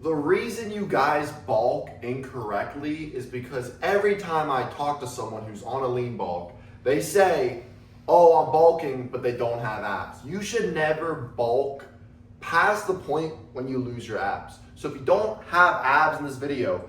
The reason you guys bulk incorrectly is because every time I talk to someone who's on a lean bulk, they say, oh, I'm bulking, but they don't have abs. You should never bulk past the point when you lose your abs. So if you don't have abs in this video,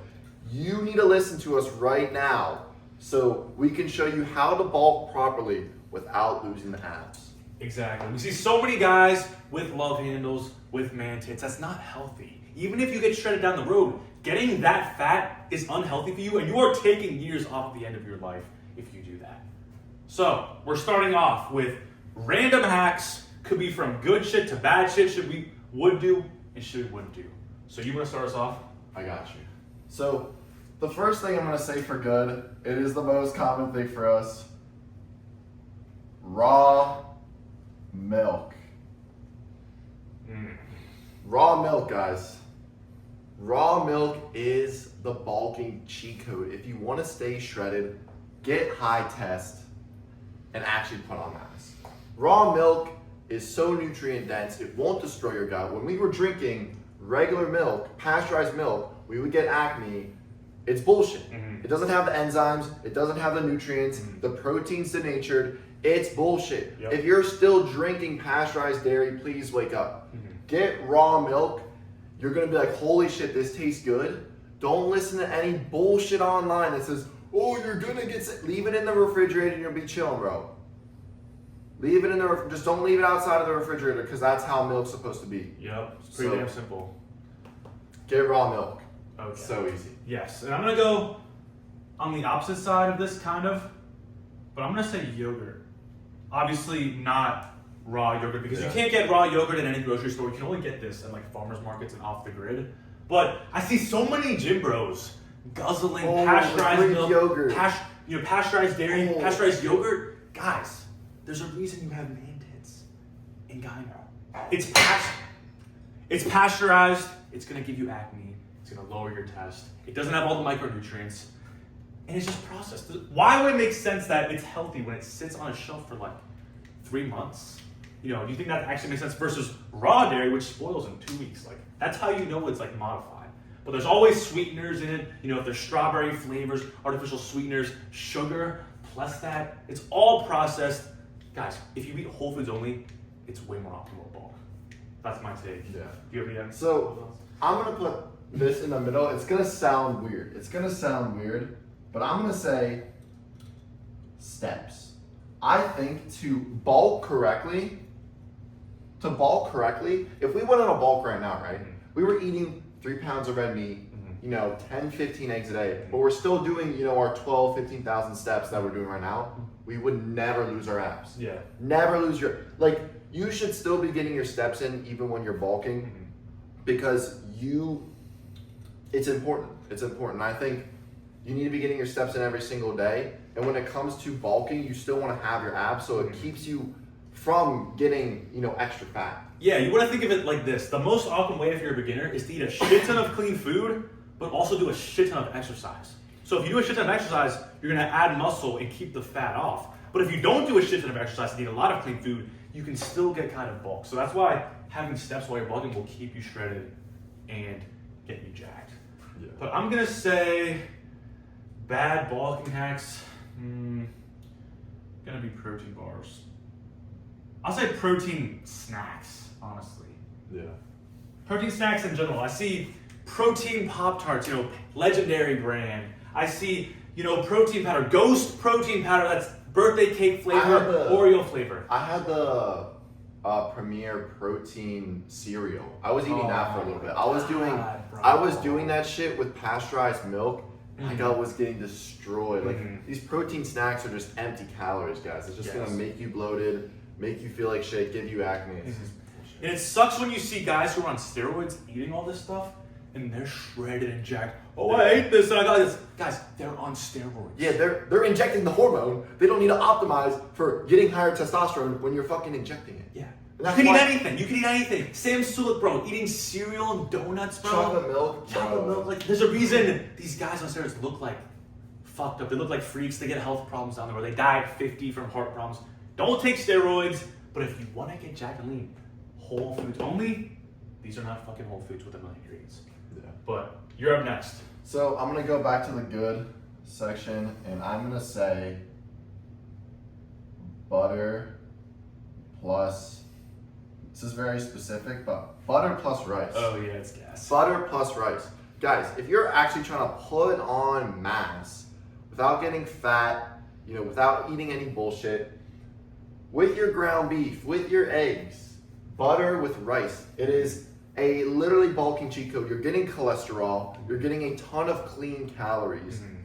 you need to listen to us right now so we can show you how to bulk properly without losing the abs. Exactly. We see so many guys with love handles, with man tits. That's not healthy. Even if you get shredded down the road, getting that fat is unhealthy for you, and you are taking years off the end of your life if you do that. So, we're starting off with random hacks. Could be from good shit to bad shit, should we would do and should we wouldn't do. So you want to start us off? I got you. So, the first thing I'm going to say for good, it is the most common thing for us. Raw milk. Raw milk, guys. Raw milk is the bulking cheat code. If you want to stay shredded, get high test, and actually put on mass. Raw milk is so nutrient dense, it won't destroy your gut. When we were drinking regular milk, pasteurized milk, we would get acne. It's bullshit. It doesn't have the enzymes, it doesn't have the nutrients, the protein's denatured. It's bullshit. Yep. If you're still drinking pasteurized dairy, please wake up. Get raw milk. You're gonna be like, holy shit, this tastes good. Don't listen to any bullshit online that says, oh, you're gonna get sick. Leave it in the refrigerator and you'll be chilling, bro. Leave it in the, just don't leave it outside of the refrigerator because that's how milk's supposed to be. Yep, it's pretty damn simple. Get raw milk. Okay. So easy. Yes, and I'm gonna go on the opposite side of this kind of, but I'm gonna say yogurt. Obviously not raw yogurt because you can't get raw yogurt in any grocery store. You can only get this at like farmers markets and off the grid. But I see so many gym bros guzzling pasteurized milk, yogurt. Pasteurized dairy, pasteurized yogurt. Guys, there's a reason you have man tits in gyno. It's pasteurized. It's gonna give you acne. It's gonna lower your test. It doesn't have all the micronutrients, and it's just processed. Why would it make sense that it's healthy when it sits on a shelf for like 3 months? You know, do you think that actually makes sense versus raw dairy, which spoils in 2 weeks? Like, that's how you know it's like modified. But there's always sweeteners in it. You know, if there's strawberry flavors, artificial sweeteners, sugar, plus that, it's all processed. Guys, if you eat whole foods only, it's way more optimal bulk. That's my take. Yeah. Do you have any? So I'm gonna put this in the middle. It's gonna sound weird. But I'm gonna say steps. I think to bulk correctly, if we went on a bulk right now, right? We were eating 3 pounds of red meat, 10, 15 eggs a day, but we're still doing, our 12, 15,000 steps that we're doing right now. We would never lose our abs. Yeah. Never lose you should still be getting your steps in even when you're bulking because it's important. It's important. I think you need to be getting your steps in every single day. And when it comes to bulking, you still want to have your abs so it keeps you from getting, extra fat. Yeah, you want to think of it like this. The most optimal way if you're a beginner is to eat a shit ton of clean food, but also do a shit ton of exercise. So if you do a shit ton of exercise, you're going to add muscle and keep the fat off. But if you don't do a shit ton of exercise and eat a lot of clean food, you can still get kind of bulk. So that's why having steps while you're bulking will keep you shredded and get you jacked. Yeah. But I'm going to say bad bulking hacks, gonna be protein bars. I'll say protein snacks, honestly. Yeah. Protein snacks in general. I see protein Pop-Tarts, legendary brand. I see, protein powder, Ghost protein powder, that's birthday cake flavor, Oreo flavor. I had the Premier protein cereal. I was eating that for a little bit. I was doing that shit with pasteurized milk. My gut was getting destroyed. These protein snacks are just empty calories, guys. It's just gonna make you bloated, make you feel like shit, give you acne. And it sucks when you see guys who are on steroids eating all this stuff and they're shredded and jacked. Oh, I ate this and I got this. Guys, they're on steroids. Yeah, they're injecting the hormone. They don't need to optimize for getting higher testosterone when you're fucking injecting it. Yeah. You can eat anything. You can eat anything. Sam Sulek, bro, eating cereal and donuts, bro. Chocolate milk. Chocolate milk. Like, there's a reason these guys on steroids look like fucked up. They look like freaks. They get health problems down the road. They die at 50 from heart problems. Don't take steroids. But if you want to get jacked and lean, whole foods only. These are not fucking whole foods with a million ingredients. Yeah. But you're up next. So I'm gonna go back to the good section, and I'm gonna say butter plus. This is very specific, but butter plus rice. Oh yeah, it's gas. Butter plus rice. Guys, if you're actually trying to put on mass without getting fat, without eating any bullshit, with your ground beef, with your eggs, butter with rice, it is a literally bulking cheat code. You're getting cholesterol, you're getting a ton of clean calories. Mm-hmm.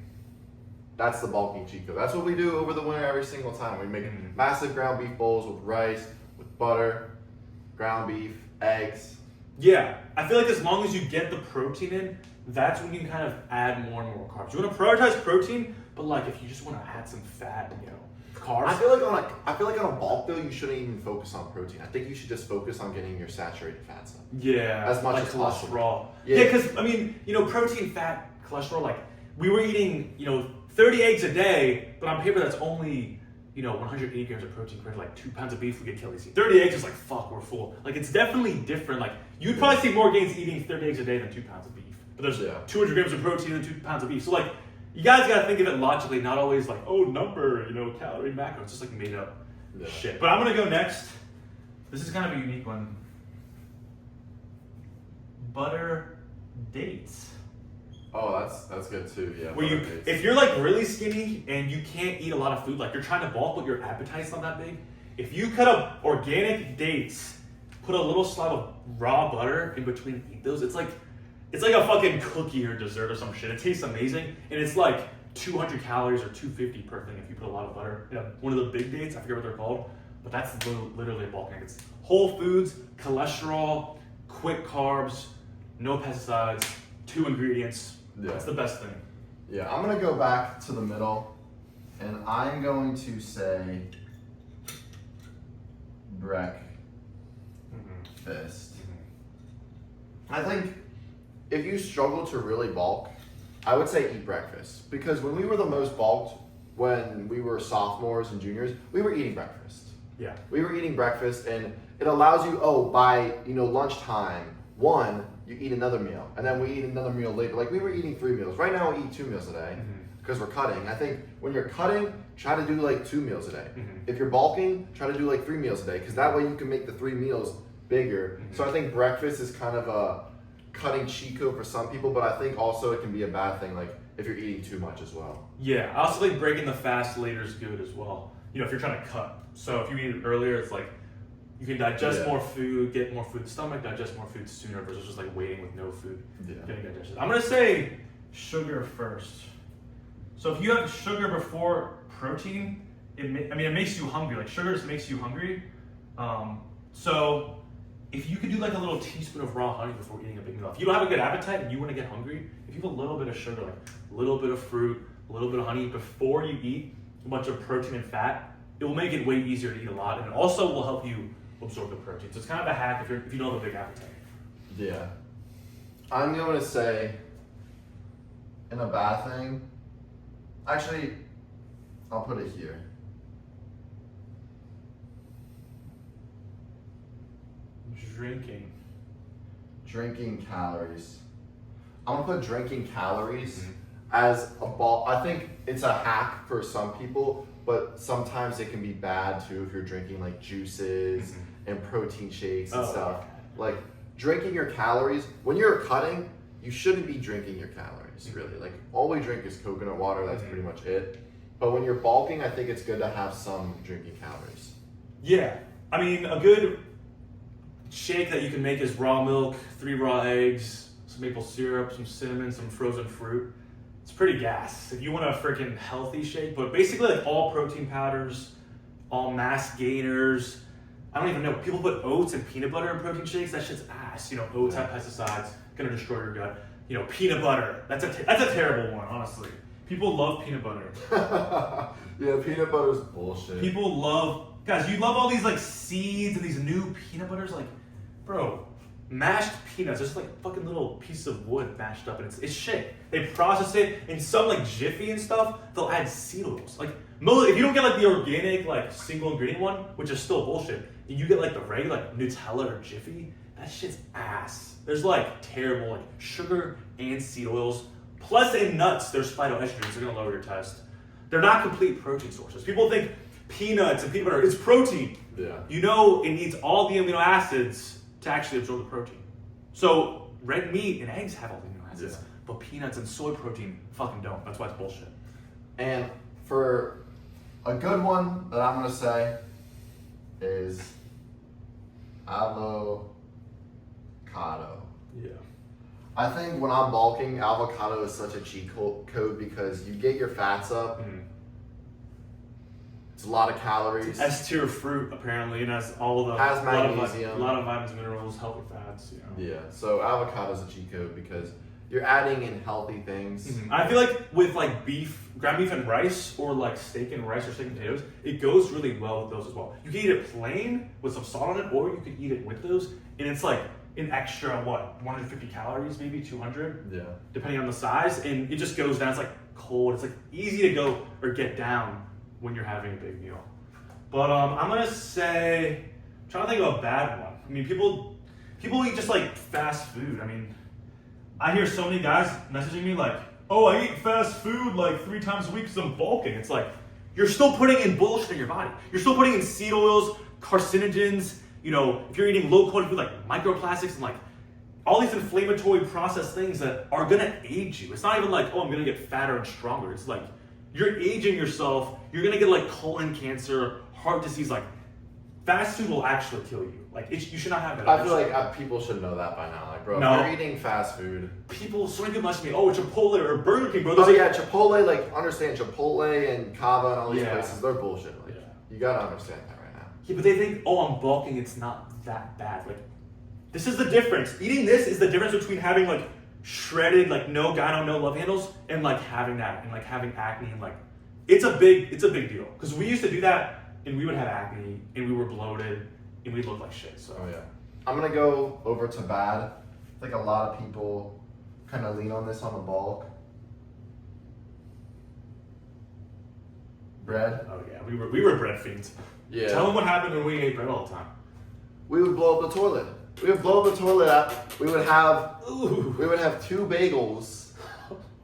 That's the bulking cheat code. That's what we do over the winter every single time. We make massive ground beef bowls with rice, with butter, ground beef, eggs. Yeah, I feel like as long as you get the protein in, that's when you can kind of add more and more carbs. You want to prioritize protein, but like if you just want to add some fat, carbs. I feel like on a bulk though, you shouldn't even focus on protein. I think you should just focus on getting your saturated fats up. Yeah, as much like as cholesterol. possible. Yeah, because protein, fat, cholesterol. Like we were eating, 30 eggs a day, but on paper that's only 180 grams of protein compared to like 2 pounds of beef we get killed. 30 eggs is like fuck, we're full. Like it's definitely different. Like you'd probably see more gains eating 30 eggs a day than 2 pounds of beef. But there's 200 grams of protein and 2 pounds of beef. So like you guys gotta think of it logically, not always like number, calorie macro. It's just like made up shit. But I'm gonna go next. This is kind of a unique one. Butter dates. Oh, that's good too. Yeah. Where if you're like really skinny and you can't eat a lot of food, like you're trying to bulk but your appetite's not that big, if you cut up organic dates, put a little slab of raw butter in between and eat those, it's like a fucking cookie or dessert or some shit. It tastes amazing, and it's like 200 calories or 250 per thing if you put a lot of butter in one of the big dates. I forget what they're called, but that's literally a bulking. It's whole foods, cholesterol, quick carbs, no pesticides, 2 ingredients. Yeah. That's the best thing. Yeah, I'm gonna go back to the middle, and I'm going to say breakfast. I think if you struggle to really bulk, I would say eat breakfast, because when we were the most bulked, when we were sophomores and juniors, we were eating breakfast. Yeah. We were eating breakfast, and it allows you, by lunchtime, you eat another meal, and then we eat another meal later. Like we were eating 3 meals. Right now we eat 2 meals a day because we're cutting. I think when you're cutting, try to do like 2 meals a day. If you're bulking, try to do like 3 meals a day, because that way you can make the 3 meals bigger. So I think breakfast is kind of a cutting cheat code for some people, but I think also it can be a bad thing, like if you're eating too much as well. Yeah, I also think breaking the fast later is good as well. If you're trying to cut. So if you eat it earlier, it's like you can digest more food, get more food in the stomach, digest more food sooner versus just like waiting with no food getting digested. I'm gonna say sugar first. So if you have sugar before protein, it makes you hungry. Like sugar just makes you hungry. So if you could do like a little teaspoon of raw honey before eating a big meal, if you don't have a good appetite and you want to get hungry, if you have a little bit of sugar, like a little bit of fruit, a little bit of honey before you eat a bunch of protein and fat, it will make it way easier to eat a lot, and it also will help you absorb the protein. So it's kind of a hack if you don't have a big appetite. Yeah. I'm going to say, in a bad thing, actually, I'll put it here. Drinking calories. I'm gonna put drinking calories as a ball. I think it's a hack for some people, but sometimes it can be bad too if you're drinking like juices and protein shakes and stuff. Like drinking your calories, when you're cutting, you shouldn't be drinking your calories really. Like all we drink is coconut water, that's pretty much it. But when you're bulking, I think it's good to have some drinking calories. Yeah, I mean a good shake that you can make is raw milk, 3 raw eggs, some maple syrup, some cinnamon, some frozen fruit. It's pretty gas if you want a freaking healthy shake, but basically like all protein powders, all mass gainers. I don't even know. People put oats and peanut butter in protein shakes. That shit's ass. Oats have pesticides, gonna destroy your gut. Peanut butter. That's a terrible one, honestly. People love peanut butter. Yeah, peanut butter's bullshit. People love, guys, you love all these like seeds and these new peanut butters. Like, bro, mashed peanuts, just like fucking little pieces of wood mashed up, and it's shit. They process it in some like Jiffy and stuff. They'll add seed oils. Like, if you don't get like the organic like single ingredient one, which is still bullshit, you get like the regular like Nutella or Jiffy, that shit's ass. There's like terrible like sugar and seed oils. Plus in nuts, there's phytoestrogens. They're gonna lower your test. They're not complete protein sources. People think peanuts and peanut butter is protein. Yeah. You know it needs all the amino acids to actually absorb the protein. So red meat and eggs have all the amino acids, but peanuts and soy protein fucking don't. That's why it's bullshit. And for a good one that I'm gonna say is avocado. Yeah. I think when I'm bulking, avocado is such a cheat code because you get your fats up. It's a lot of calories. S tier fruit apparently, and has all the has magnesium, a lot of vitamins, minerals, healthy fats. You know. Yeah, so avocado is a cheat code because you're adding in healthy things. I feel like with like beef, ground beef and rice, or like steak and rice or steak and potatoes, it goes really well with those as well. You can eat it plain with some salt on it, or you could eat it with those, and it's like an extra 150 calories, maybe 200. Yeah. Depending on the size, and it just goes down. It's like cold. It's like easy to go or get down when you're having a big meal. But I'm gonna say, I'm trying to think of a bad one. I mean, people eat just like fast food. I mean, I hear so many guys messaging me like, "Oh, I eat fast food like 3 times a week because I'm bulking." It's like you're still putting in bullshit in your body. You're still putting in seed oils, carcinogens. You know, if you're eating low quality food like microplastics and like all these inflammatory processed things that are gonna age you. It's not even like, oh, I'm gonna get fatter and stronger. It's like you're aging yourself. You're gonna get like colon cancer, heart disease. Like fast food will actually kill you. Like you should not have it. I feel like people should know that by now. Like, bro, No. if you're eating fast food. So many people ask me, oh, Chipotle or Burger King, bro. Oh yeah, Chipotle. Like, understand Chipotle and Cava and all these places, they're bullshit. Like, you gotta understand that right now. Yeah, but they think, oh, I'm bulking. It's not that bad. Like, this is the difference. Eating this is the difference between having like shredded, like no gyno, no love handles, and like having that and like having acne and like it's a big deal. Because we used to do that and we would have acne and we were bloated and we looked like shit. So oh yeah, I'm gonna go over to bad. I think a lot of people kind of lean on this on the bulk. Bread. Oh yeah, we were bread fiends. Yeah. Tell them what happened when we ate bread all the time. We would blow up the toilet. We would blow up the toilet up. We would have 2 bagels.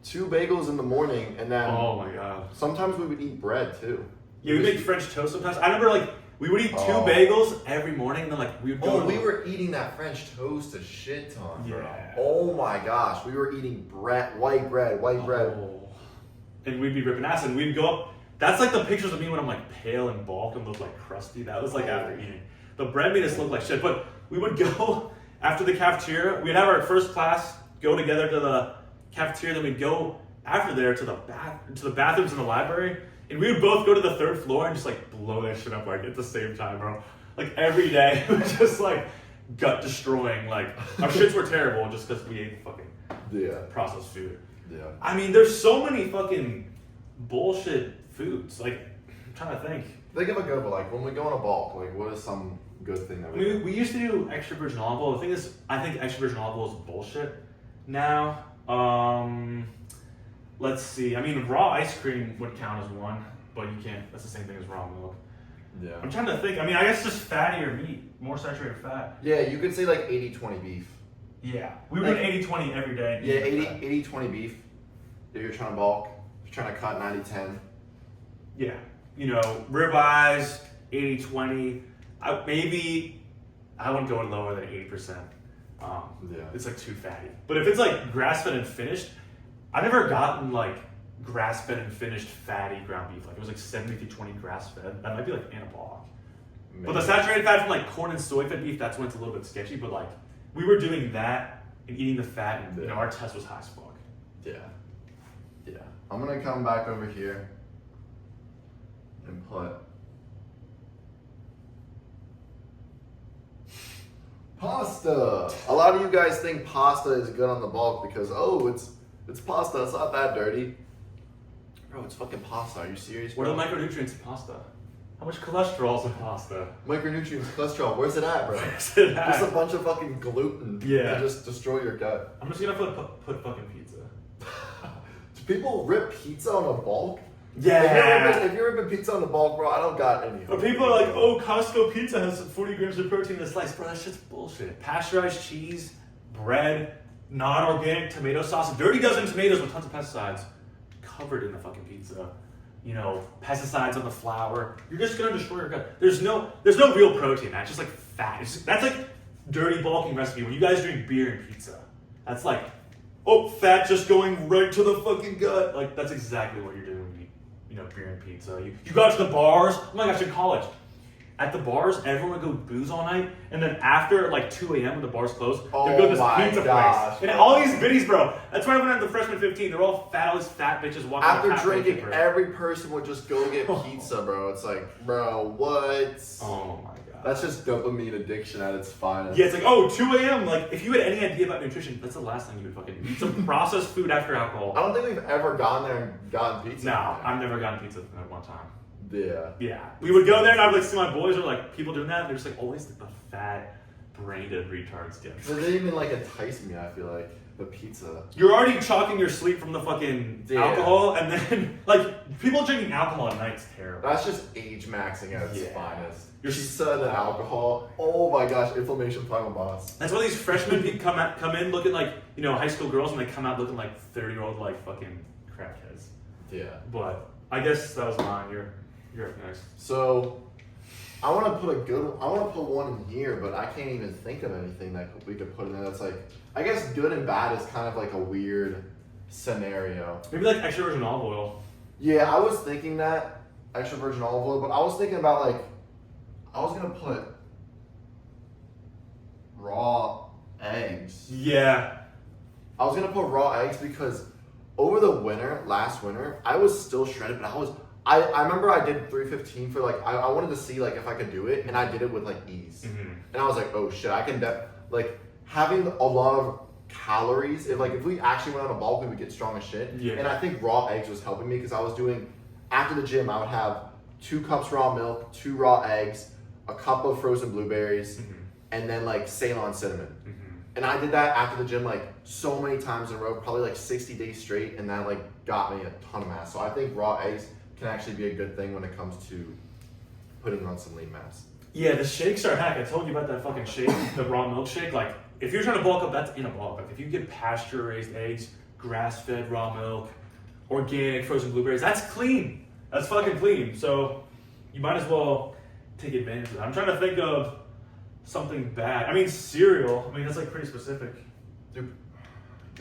2 bagels in the morning, and then oh my god. sometimes we would eat bread too. Yeah, we make French toast sometimes. I remember like we would eat 2 bagels every morning, and then like we would go. Oh, we were eating that French toast a shit ton, bro. Yeah. Oh my gosh, we were eating white bread. Oh. And we'd be ripping ass, and we'd go up. That's like the pictures of me when I'm like pale and bulk and look like crusty. That was like after eating. The bread made us look like shit, but we would go after the cafeteria. We'd have our first class, go together to the cafeteria, then we'd go after there to the bathrooms in the library, and we would both go to the 3rd floor and just like blow that shit up like at the same time, bro. Like every day, it was just like gut destroying. Like our shits were terrible just because we ate fucking processed food. Yeah. I mean, there's so many fucking bullshit foods. Like, I'm trying to think. Think of a good, but like when we go on a bulk, like what is some good thing that we do? We used to do extra virgin olive oil. The thing is, I think extra virgin olive oil is bullshit now. Let's see. I mean, raw ice cream would count as one, but you can't. That's the same thing as raw milk. Yeah. I'm trying to think. I mean, I guess just fattier meat, more saturated fat. Yeah, you could say like 80-20 beef. Yeah. We would do 80-20 every day. Yeah, 80-20 beef. If you're trying to bulk, if you're trying to cut 90-10. Yeah. You know, ribeyes, 80-20. Maybe I wouldn't go lower than 80%. It's like too fatty. But if it's like grass-fed and finished, I've never gotten like grass-fed and finished fatty ground beef. Like it was like 70-20 grass-fed. That might be like anabolic. Maybe. But the saturated fat from like corn and soy-fed beef, that's when it's a little bit sketchy. But like we were doing that and eating the fat, and you know, our test was high as fuck. Yeah. Yeah. I'm gonna come back over here and put pasta. A lot of you guys think pasta is good on the bulk because it's pasta, it's not that dirty. Bro, it's fucking pasta. Are you serious, bro? What are the micronutrients in pasta? How much cholesterol is in pasta? Micronutrients, cholesterol, where's it at, bro? Where's it at? Just a bunch of fucking gluten to just destroy your gut. I'm just gonna put fucking pizza. Do people rip pizza on a bulk? Yeah. If you're ripping pizza on the bulk, bro, I don't got any. But people are like, oh, Costco pizza has 40 grams of protein in a slice. Bro, that shit's bullshit. Pasteurized cheese, bread, non-organic tomato sauce, dirty dozen tomatoes with tons of pesticides covered in the fucking pizza. You know, pesticides on the flour. You're just gonna destroy your gut. There's no real protein. That's just like fat. That's like dirty bulking recipe. When you guys drink beer and pizza, that's like, oh, fat just going right to the fucking gut. Like that's exactly what you're doing when you eat, you know, beer and pizza. You go out to the bars. Oh my gosh, in college. At the bars, everyone would go booze all night, and then after like 2 a.m. when the bars close, they'd go to this pizza place. And all these biddies, bro. That's why I went on the freshman 15. They're all fat, all these fat bitches walking. After drinking, every person would just go get pizza, bro. It's like, bro, what? Oh my god. That's just dopamine addiction at its finest. Yeah, it's like, oh, 2 a.m. Like, if you had any idea about nutrition, that's the last thing you would fucking eat. Some processed food after alcohol. I don't think we've ever gone there and gotten pizza. No, I've never gotten pizza at one time. Yeah. Yeah. We would go there and I would like see my boys or like people doing that. And they're just like always like the fat, brain-dead retards get. It didn't even like entice me, I feel like. The pizza. You're already chalking your sleep from the fucking alcohol, and then like people drinking alcohol at night is terrible. That's just age maxing at its finest. Your pizza and alcohol. Oh my gosh, inflammation final boss. That's why these freshmen come in looking like, you know, high school girls, and they come out looking like 30-year-old like fucking crackheads. Yeah. But I guess that was mine. You're up next. So I want to put one in here, but I can't even think of anything that we could put in there that's like, I guess good and bad is kind of like a weird scenario. Maybe like extra virgin olive oil. Yeah, I was thinking that, extra virgin olive oil, but I was thinking about like, I was going to put raw eggs. Yeah. I was going to put raw eggs because over the last winter, I was still shredded, but I remember I did 315 for like, I wanted to see like if I could do it, and I did it with like ease. Mm-hmm. And I was like, oh shit, I can like having a lot of calories, if we actually went on a bulk, we would get strong as shit. Yeah. And I think raw eggs was helping me because I was doing, after the gym, I would have 2 cups raw milk, 2 raw eggs, a cup of frozen blueberries, and then like Ceylon cinnamon. And I did that after the gym like so many times in a row, probably like 60 days straight, and that like got me a ton of mass. So I think raw eggs can actually be a good thing when it comes to putting on some lean mass. Yeah, the shakes are hack. I told you about that fucking shake, the raw milk shake. Like, if you're trying to bulk up, that's in a bulk. Like, if you get pasture-raised eggs, grass-fed raw milk, organic frozen blueberries, that's clean. That's fucking clean. So you might as well take advantage of that. I'm trying to think of something bad. I mean, cereal. I mean, that's like pretty specific. Dude.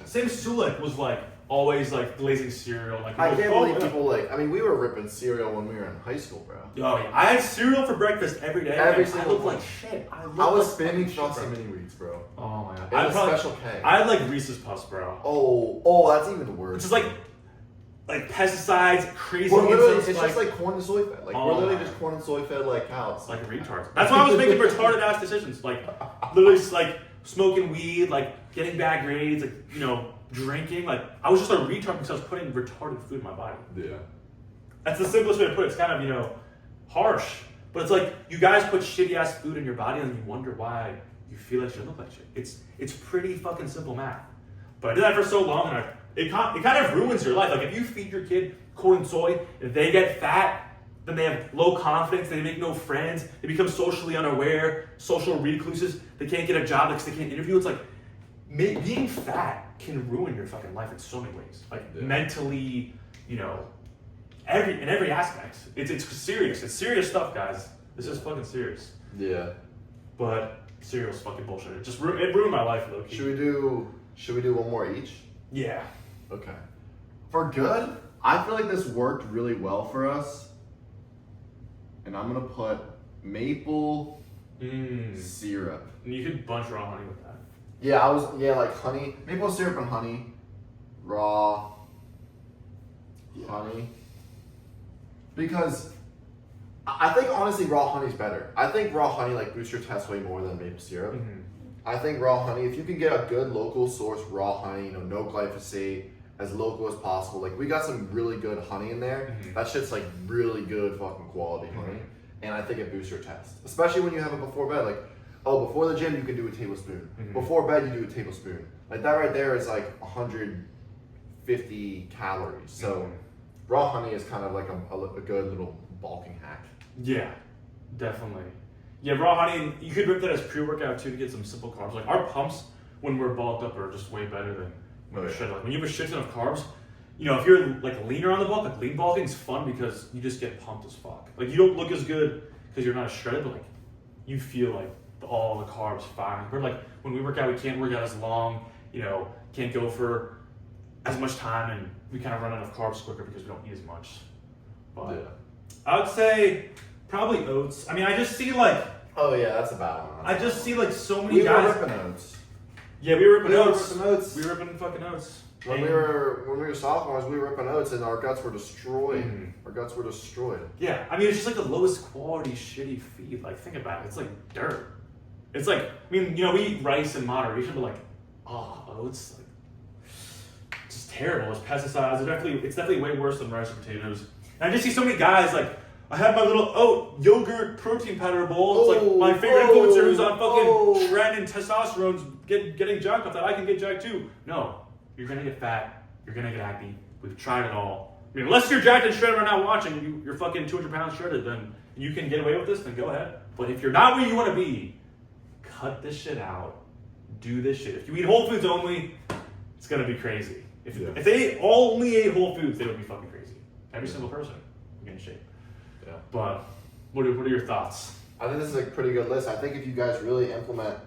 Same Sulik was like always like glazing cereal. Like, I can't believe people like, I mean, we were ripping cereal when we were in high school, bro. Oh yeah, I had cereal for breakfast every day. Every I single looked day. like shit. I was spamming Frosty Mini Wheats, bro. Oh my god. I had Special K. I had like Reese's Puffs, bro. Oh, that's even worse. It's just like pesticides, crazy. It's just like corn and soy fed. Like Oh we're literally my. just corn and soy fed like cows. Like retards. That's why I was making retarded ass decisions. Like literally just, like smoking weed, like getting bad grades, like, you know, drinking. Like I was just a retard because I was putting retarded food in my body. Yeah. That's the simplest way to put it. It's kind of, you know, harsh. But it's like you guys put shitty ass food in your body and you wonder why you feel like shit, look like shit. It's pretty fucking simple math. But I did that for so long, and it kind of ruins your life. Like if you feed your kid corn and soy, if they get fat, then they have low confidence, they make no friends, they become socially unaware, social recluses, they can't get a job because they can't interview. It's like being fat can ruin your fucking life in so many ways. Like mentally, you know, in every aspect. It's serious. It's serious stuff, guys. This is fucking serious. Yeah. But cereal's fucking bullshit. It ruined my life, low-key. Should we do one more each? Yeah. Okay. For good, I feel like this worked really well for us. And I'm gonna put maple syrup. And you could bunch raw honey with that. Yeah, like honey, maple syrup and honey, raw honey. Because I think honestly raw honey's better. I think raw honey like boosts your test way more than maple syrup. I think raw honey, if you can get a good local source raw honey, you know, no glyphosate, as local as possible. Like we got some really good honey in there. That shit's like really good fucking quality honey. And I think it boosts your test. Especially when you have it before bed. Like, oh, before the gym you can do a tablespoon. Before bed you do a tablespoon. Like that right there is like 150 calories. So raw honey is kind of like a good little bulking hack. Yeah, definitely. Yeah, raw honey, you could rip that as pre-workout too to get some simple carbs. Like our pumps when we're bulked up are just way better than when you're shredded. Like when you have a shit ton of carbs, you know, if you're like leaner on the bulk, like lean bulking is fun because you just get pumped as fuck. Like you don't look as good because you're not as shredded, but like you feel like all the carbs firing. We're like when we work out, we can't work out as long, you know, can't go for as much time, and we kind of run out of carbs quicker because we don't eat as much. But Yeah. I would say probably oats. I mean, I just see like Oh yeah, that's a bad one. I just see like so many We guys. were ripping oats. Yeah, we were ripping We were oats. ripping oats. We were ripping fucking oats. When we were sophomores, we were ripping oats, and our guts were destroyed. Mhm. Our guts were destroyed. Yeah, I mean, it's just like the lowest quality shitty feed. Like, think about it. It's like dirt. It's like, I mean, you know, we eat rice in moderation, but like, oats, like, it's just terrible. It's pesticides. It's definitely way worse than rice or potatoes. And I just see so many guys like, I have my little oat yogurt protein powder bowl. It's like my favorite influencer who's on fucking trend and testosterone's getting jacked off that I can get jacked too. No, you're gonna get fat. You're gonna get acne. We've tried it all. I mean, unless you're jacked and shredded right now watching, you're fucking 200 pounds shredded, then you can get away with this, then go ahead. But if you're not where you want to be, cut this shit out. Do this shit. If you eat whole foods only, it's gonna be crazy. If they only ate whole foods, they would be fucking crazy. Every single person would get in shape. Yeah. But what are your thoughts? I think this is a pretty good list. I think if you guys really implement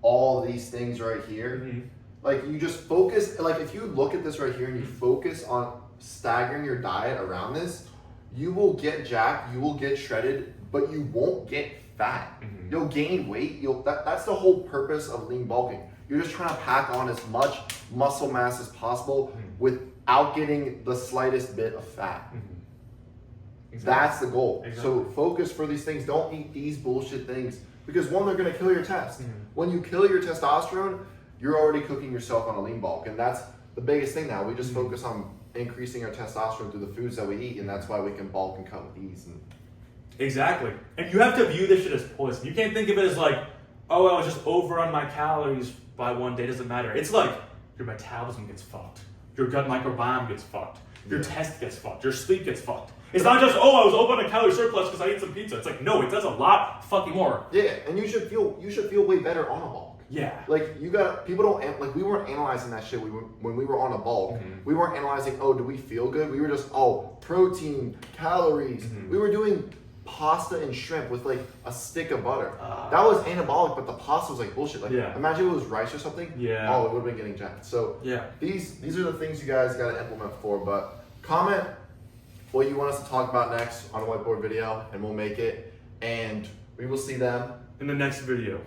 all these things right here, Mm-hmm. like you just focus, like if you look at this right here and you focus on staggering your diet around this, you will get jacked, you will get shredded, but you won't get fat. Mm-hmm. You'll gain weight. That's the whole purpose of lean bulking. You're just trying to pack on as much muscle mass as possible without getting the slightest bit of fat. Mm-hmm. Exactly. That's the goal. Exactly. So focus for these things. Don't eat these bullshit things because one, they're going to kill your test. Mm-hmm. When you kill your testosterone, you're already cooking yourself on a lean bulk, and that's the biggest thing now. We just focus on increasing our testosterone through the foods that we eat, and that's why we can bulk and cut with ease. And Exactly. And you have to view this shit as poison. You can't think of it as like, oh, I was just over on my calories by one day. It doesn't matter. It's like your metabolism gets fucked. Your gut microbiome gets fucked. Your test gets fucked. Your sleep gets fucked. It's not just, oh, I was over on a calorie surplus because I ate some pizza. It's like, no, it does a lot fucking more. yeah, and you should feel way better on a bulk. Yeah. Like people don't like we weren't analyzing that shit when we were on a bulk. Mm-hmm. We weren't analyzing, oh, do we feel good? We were just, protein, calories. Mm-hmm. We were doing pasta and shrimp with like a stick of butter. That was anabolic, but the pasta was like bullshit. Like imagine if it was rice or something. Yeah. Oh, it would have been getting jacked. So these are the things you guys got to implement for. But comment what you want us to talk about next on a whiteboard video, and we'll make it. And we will see them In the next video.